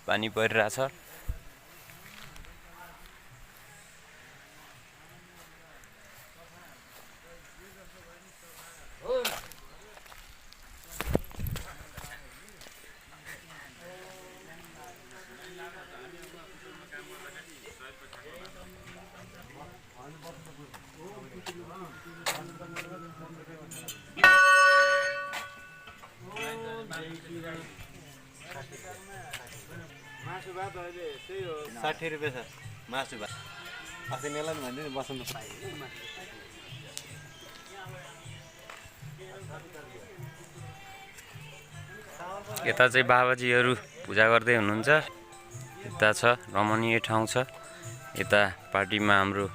पानी परिरहेछ। मासु भात अहिले त्यही हो 60 रुपैयाँ छ मासु भात। अस्ति नेला भन्दै नि बस्नु यता चाहिँ बाबाजीहरू पूजा गर्दै हुनुहुन्छ। यता छ रमणीय ठाउँ छ। यता पार्टीमा हाम्रो